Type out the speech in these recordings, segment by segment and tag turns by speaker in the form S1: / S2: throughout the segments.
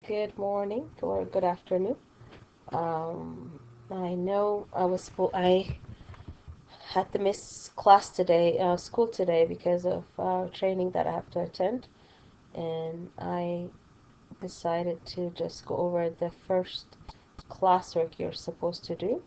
S1: Good morning or good afternoon. I know I had to miss class today, school today because of training that I have to attend, and I decided to just go over the first classwork you're supposed to do,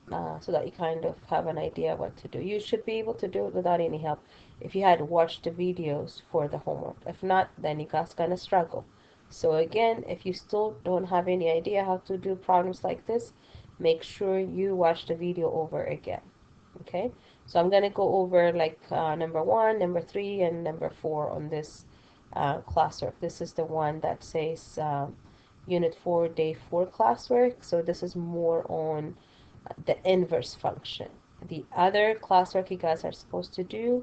S1: so that you kind of have an idea what to do. You should be able to do it without any help if you had watched the videos for the homework. If not, then you guys gonna struggle. So again, if you still don't have any idea how to do problems like this, make sure you watch the video over again. Okay, so I'm gonna go over like number one, number three, and number four on this classwork. This is the one that says Unit 4, Day 4 classwork. So this is more on the inverse function. The other classwork you guys are supposed to do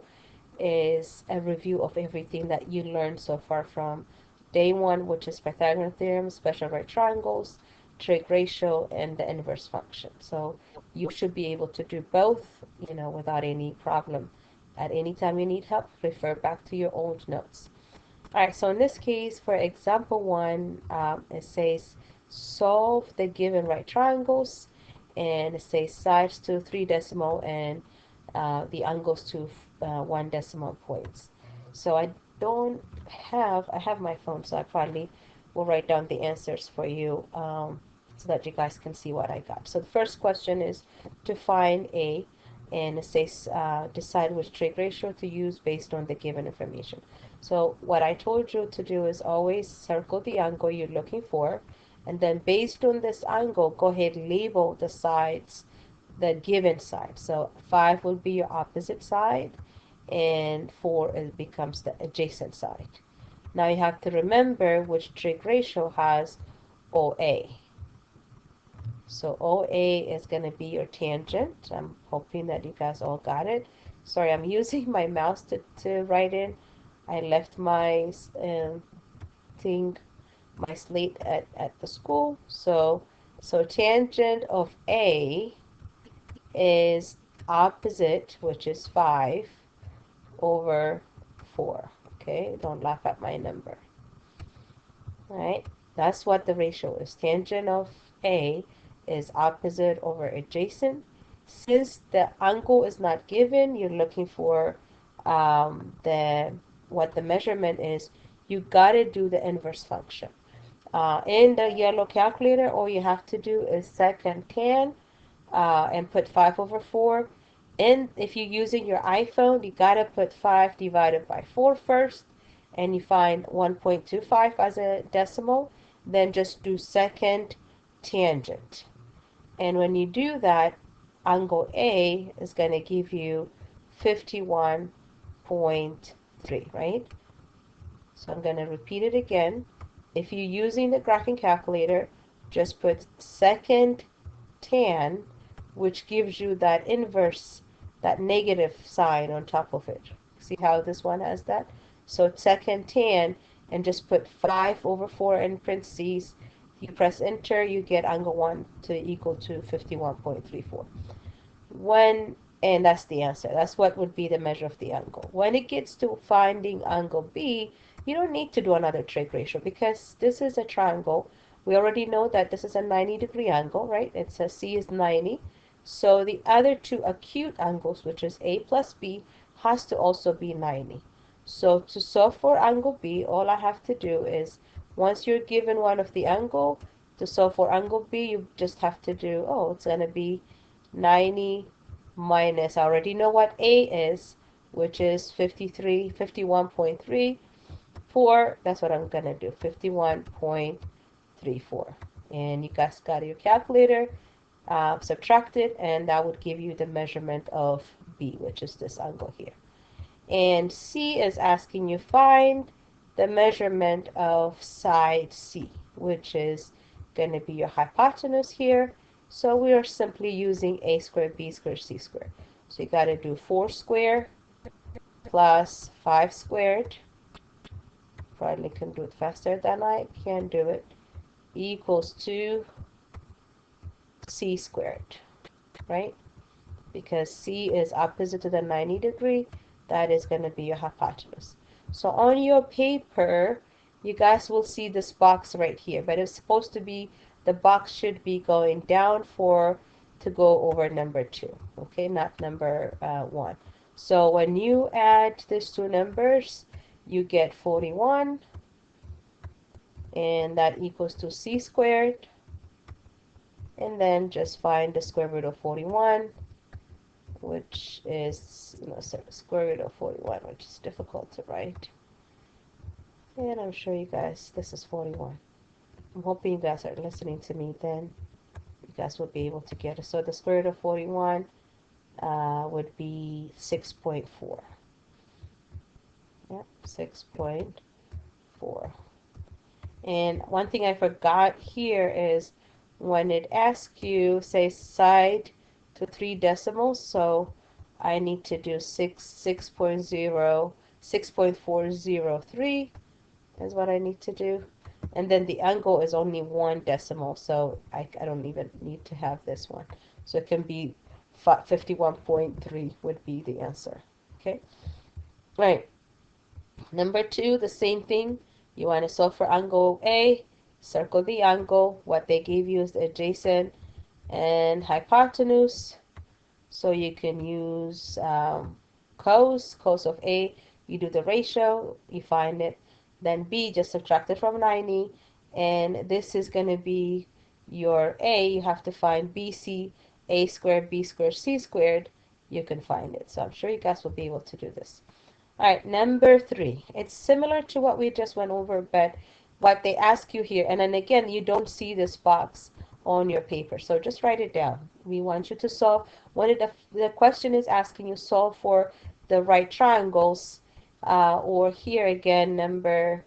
S1: is a review of everything that you learned so far from day one, which is Pythagorean theorem, special right triangles, trig ratio, and the inverse function. So you should be able to do both, without any problem. At any time you need help, refer back to your old notes. All right, so in this case, for example one, it says solve the given right triangles, and it says sides to 3 decimal and the angles to 1 decimal points. So I have my phone, so I probably will write down the answers for you so that you guys can see what I got. So the first question is to find A, and it says decide which trig ratio to use based on the given information. So what I told you to do is always circle the angle you're looking for, and then based on this angle, go ahead and label the sides, the given side. So 5 will be your opposite side, and 4 it becomes the adjacent side. Now you have to remember which trig ratio has OA. So OA is going to be your tangent. I'm hoping that you guys all got it. Sorry, I'm using my mouse to write in. I left my thing, my slate at the school. So tangent of A is opposite, which is 5 over 4. Okay, don't laugh at my number. All right, that's what the ratio is. Tangent of A is opposite over adjacent. Since the angle is not given, you're looking for the what the measurement is. You gotta do the inverse function. In the yellow calculator, all you have to do is second tan and put 5 over 4. And if you're using your iPhone, you gotta put 5 divided by 4 first, and you find 1.25 as a decimal. Then just do second tangent. And when you do that, angle A is gonna give you 51.3, right? So I'm gonna repeat it again. If you're using the graphing calculator, just put second tan, which gives you that inverse, that negative sign on top of it. See how this one has that? So second tan, and just put 5 over 4 in parentheses. You press enter, you get angle 1 to equal to 51.34. And that's the answer. That's what would be the measure of the angle. When it gets to finding angle B, you don't need to do another trig ratio because this is a triangle. We already know that this is a 90-degree angle, right? It says C is 90. So the other two acute angles, which is A plus B, has to also be 90. So to solve for angle B, all I have to do is, once you're given one of the angle, to solve for angle B, you just have to do, it's going to be 90 minus, I already know what A is, which is 51.34. That's what I'm going to do, 51.34. And you guys got your calculator, subtract it, and that would give you the measurement of B, which is this angle here. And C is asking you find the measurement of side C, which is going to be your hypotenuse here. So we are simply using A squared, B squared, C squared. So you got to do 4 squared plus 5 squared. Probably can do it faster than I can do it. Equals to C squared, right? Because C is opposite to the 90 degree, that is going to be your hypotenuse. So on your paper, you guys will see this box right here, but it's supposed to be, the box should be going down for to go over number 2, okay, not number 1. So when you add these two numbers, you get 41, and that equals to c squared, and then just find the square root of 41, which is, so the square root of 41, which is difficult to write. And I'm sure you guys, this is 41. I'm hoping you guys are listening to me, then you guys will be able to get it. So the square root of 41 would be 6.4. Yep, 6.4. And one thing I forgot here is when it asks you, say, side to 3 decimals, so I need to do 6.403 is what I need to do. And then the angle is only 1 decimal, so I don't even need to have this one. So it can be 51.3 would be the answer. Okay. All right. Number 2, the same thing. You want to solve for angle A, circle the angle. What they gave you is the adjacent and hypotenuse. So you can use cos of A. You do the ratio, you find it. Then B, just subtract it from 90. And this is going to be your A. You have to find BC, A squared, B squared, C squared. You can find it. So I'm sure you guys will be able to do this. All right, number 3. It's similar to what we just went over, but what they ask you here, and then again, you don't see this box on your paper, so just write it down. We want you to solve, when the question is asking you solve for the right triangles, or here again, number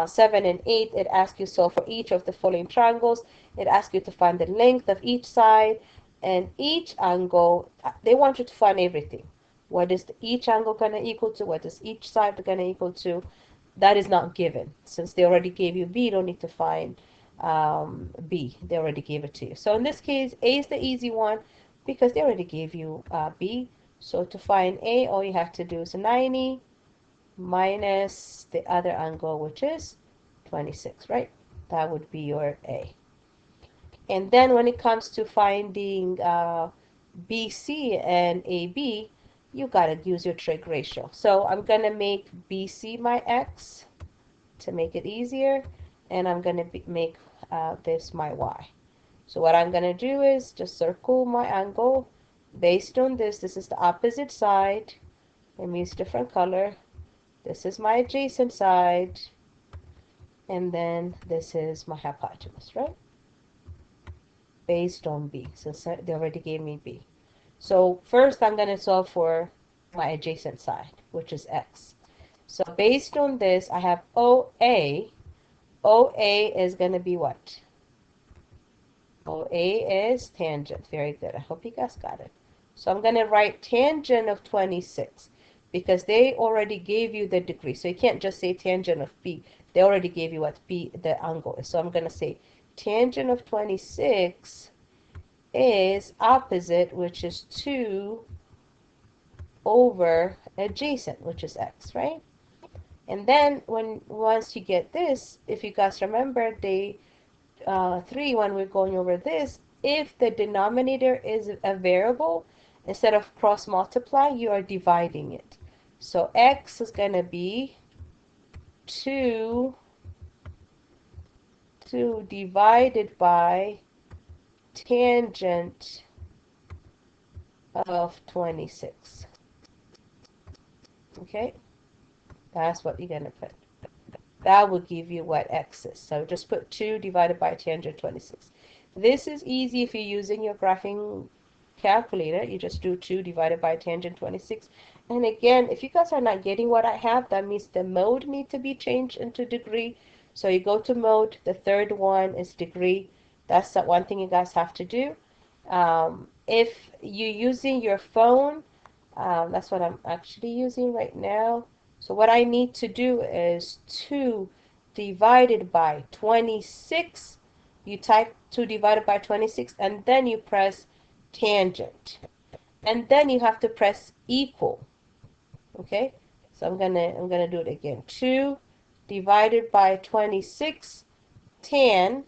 S1: 7 and 8, it asks you solve for each of the following triangles. It asks you to find the length of each side and each angle. They want you to find everything. What is each angle going to equal to? What is each side going to equal to? That is not given. Since they already gave you B, you don't need to find B. They already gave it to you. So in this case, A is the easy one because they already gave you B. So to find A, all you have to do is 90 minus the other angle, which is 26, right? That would be your A. And then when it comes to finding BC and AB, you gotta use your trig ratio. So I'm gonna make BC my X to make it easier, and I'm gonna make this my Y. So what I'm gonna do is just circle my angle based on this. This is the opposite side. It means different color. This is my adjacent side, and then this is my hypotenuse, right? Based on B, since they already gave me B. So first I'm going to solve for my adjacent side, which is X. So based on this, I have OA. OA is going to be what? OA is tangent. Very good. I hope you guys got it. So I'm going to write tangent of 26 because they already gave you the degree. So you can't just say tangent of B. They already gave you what B, the angle is. So I'm going to say tangent of 26 is opposite, which is 2 over adjacent, which is X, right? And then once you get this, if you guys remember day 3, when we're going over this, if the denominator is a variable, instead of cross multiply, you are dividing it. So X is going to be 2 divided by tangent of 26. Okay, that's what you're going to put. That will give you what X is. So just put 2 divided by tangent 26. This is easy if you're using your graphing calculator. You just do 2 divided by tangent 26. And again, if you guys are not getting what I have, that means the mode needs to be changed into degree. So you go to mode. The third one is degree. That's the one thing you guys have to do. If you're using your phone, that's what I'm actually using right now. So what I need to do is 2 divided by 26. You type 2 divided by 26 and then you press tangent. And then you have to press equal. Okay? So I'm gonna do it again. 2 divided by 26 tan,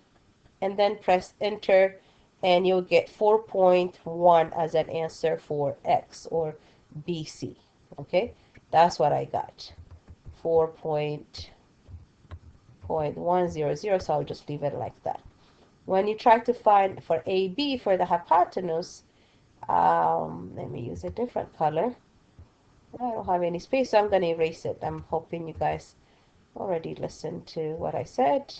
S1: and then press enter, and you'll get 4.1 as an answer for X or BC. Okay, that's what I got. 4.100, so I'll just leave it like that. When you try to find for AB for the hypotenuse, let me use a different color. I don't have any space, so I'm going to erase it. I'm hoping you guys already listened to what I said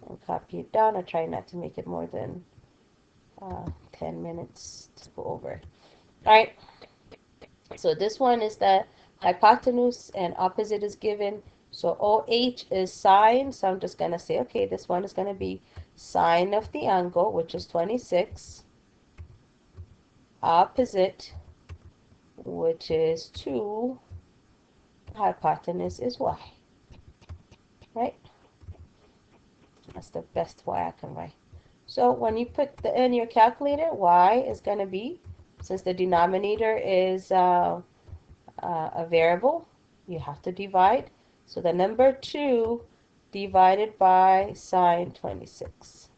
S1: and copy it down. I try not to make it more than 10 minutes to go over. All right, so this one is the hypotenuse and opposite is given. So OH is sine, so I'm just going to say, okay, this one is going to be sine of the angle, which is 26, opposite, which is 2, hypotenuse is y, right? That's the best y I can write. So when you put in your calculator, y is going to be, since the denominator is a variable, you have to divide. So the number 2 divided by sine 26.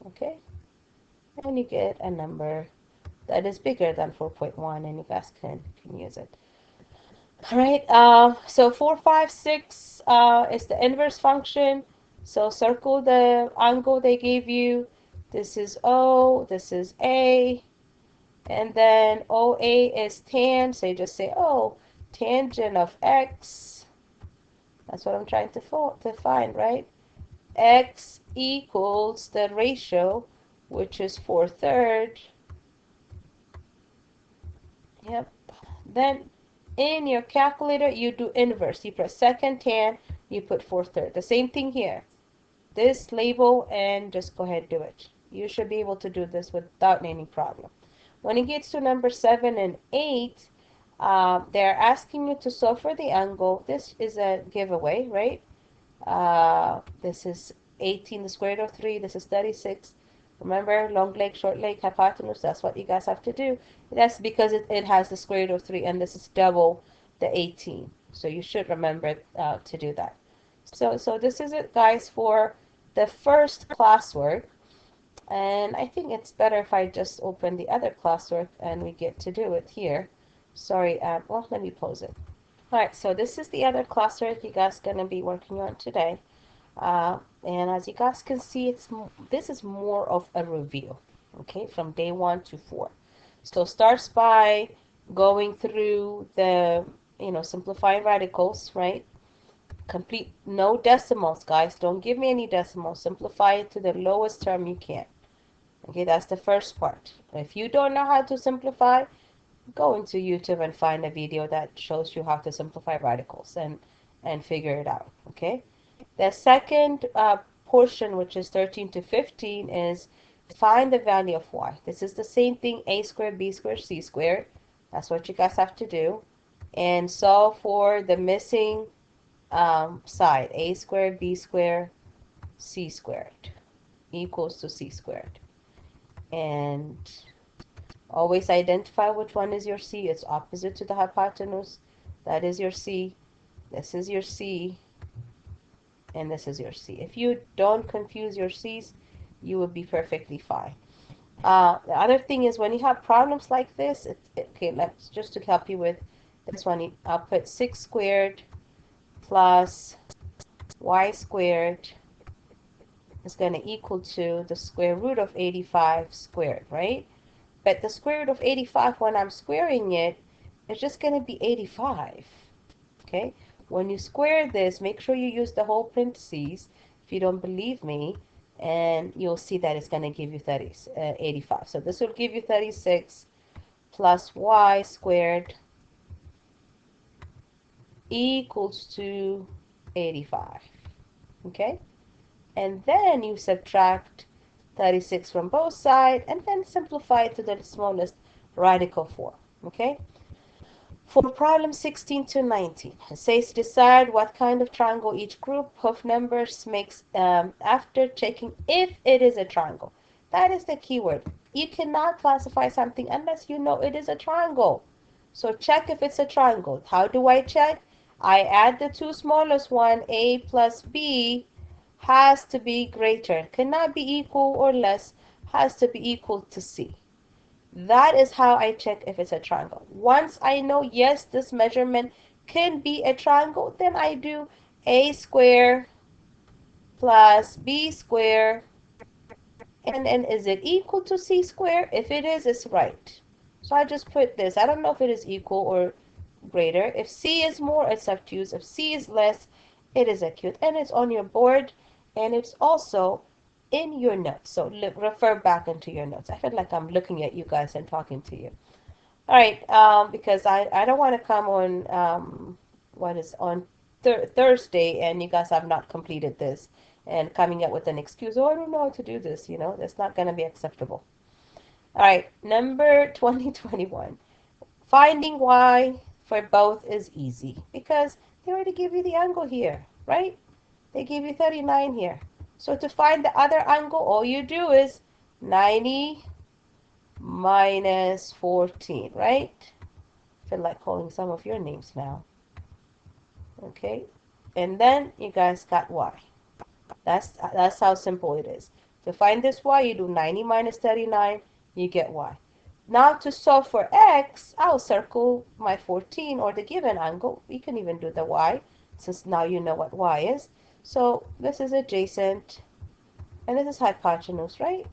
S1: Okay? And you get a number that is bigger than 4.1, and you guys can use it. All right, so 4, 5, 6 is the inverse function. So circle the angle they gave you. This is O, this is A, and then OA is tan, so you just say, oh, tangent of X. That's what I'm trying to find, right? X equals the ratio, which is 4/3. Yep. Then in your calculator, you do inverse. You press second tan, you put 4/3. The same thing here. This label and just go ahead and do it. You should be able to do this without any problem. When it gets to number 7 and 8, they're asking you to solve for the angle. This is a giveaway, right? This is 18, the square root of 3. This is 36. Remember, long leg, short leg, hypotenuse. That's what you guys have to do. That's because it has the square root of 3, and this is double the 18. So you should remember to do that. So this is it, guys, for the first classwork. And I think it's better if I just open the other classwork and we get to do it here. Sorry, well, let me pause it. Alright, so this is the other classwork you guys are going to be working on today. And as you guys can see, this is more of a review, okay, from day 1 to 4. So starts by going through the, simplifying radicals, right? Complete, no decimals, guys. Don't give me any decimals. Simplify it to the lowest term you can. Okay, that's the first part. If you don't know how to simplify, go into YouTube and find a video that shows you how to simplify radicals and figure it out. Okay. The second portion, which is 13 to 15, is find the value of y. This is the same thing, a squared, b squared, c squared. That's what you guys have to do. And solve for the missing side, a squared, b squared, c squared equals to c squared. And always identify which one is your c. It's opposite to the hypotenuse. That is your c. This is your c. And this is your c. If you don't confuse your c's, you will be perfectly fine. The other thing is when you have problems like this, okay, let's just to help you with this one, I'll put 6 squared plus y squared is going to equal to the square root of 85 squared, right? But the square root of 85, when I'm squaring it, it's just going to be 85, okay? When you square this, make sure you use the whole parentheses if you don't believe me, and you'll see that it's going to give you 85. So this will give you 36 plus y squared equals to 85, okay? And then you subtract 36 from both sides and then simplify it to the smallest radical form, okay? For problem 16 to 19, it says decide what kind of triangle each group of numbers makes after checking if it is a triangle. That is the keyword. You cannot classify something unless you know it is a triangle. So check if it's a triangle. How do I check? I add the two smallest one, a plus b, has to be greater. Cannot be equal or less, has to be equal to c. That is how I check if it's a triangle. Once I know, yes, this measurement can be a triangle, then I do a square plus b square, and then is it equal to c square? If it is, it's right. So I just put this. I don't know if it is equal or greater. If c is more, it's obtuse. If c is less, it is acute. And it's on your board, and it's also in your notes. So refer back into your notes. I feel like I'm looking at you guys and talking to you. All right, because I don't want to come on what is on Thursday and you guys have not completed this and coming up with an excuse. Oh, I don't know how to do this. That's not going to be acceptable. All right, number 2021. Finding y for both is easy because they already give you the angle here, right? They give you 39 here. So to find the other angle, all you do is 90 minus 14, right? I feel like calling some of your names now. Okay, and then you guys got y. That's how simple it is. To find this y, you do 90 minus 39, you get y. Now to solve for x, I'll circle my 14 or the given angle. You can even do the y, since now you know what y is. So this is adjacent, and this is hypotenuse, right?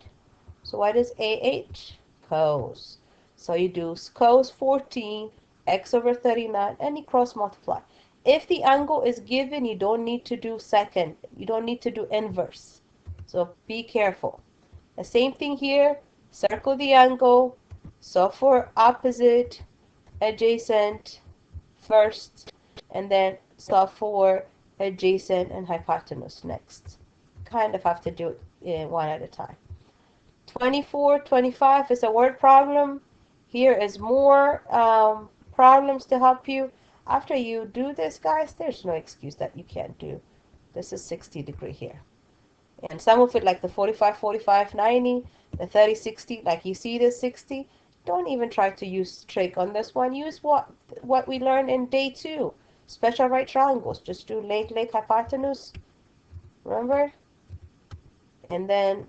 S1: So what is AH? Cos. So you do cos 14, x over 39, and you cross multiply. If the angle is given, you don't need to do second. You don't need to do inverse. So be careful. The same thing here. Circle the angle. So for opposite, adjacent first, and then solve for adjacent and hypotenuse next. Kind of have to do it one at a time. 24, 25 is a word problem. Here is more problems to help you. After you do this, guys, there's no excuse that you can't do. This is 60-degree here. And some of it, like the 45, 45, 90, the 30, 60, like you see this 60, don't even try to use trig on this one. Use what we learned in day 2. Special right triangles. Just do leg, hypotenuse. Remember? And then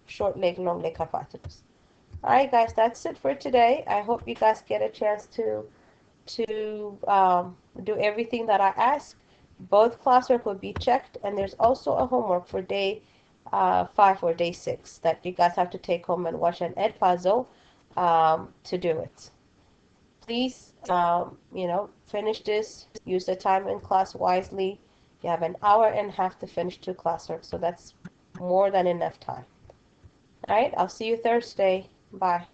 S1: short leg, long leg, hypotenuse. Alright guys, that's it for today. I hope you guys get a chance to do everything that I asked. Both classwork will be checked, and there's also a homework for day 5 or day 6 that you guys have to take home and watch an ed puzzle to do it. Please, finish this. Use the time in class wisely. You have an hour and a half to finish 2 classwork, so that's more than enough time. Alright, I'll see you Thursday. Bye.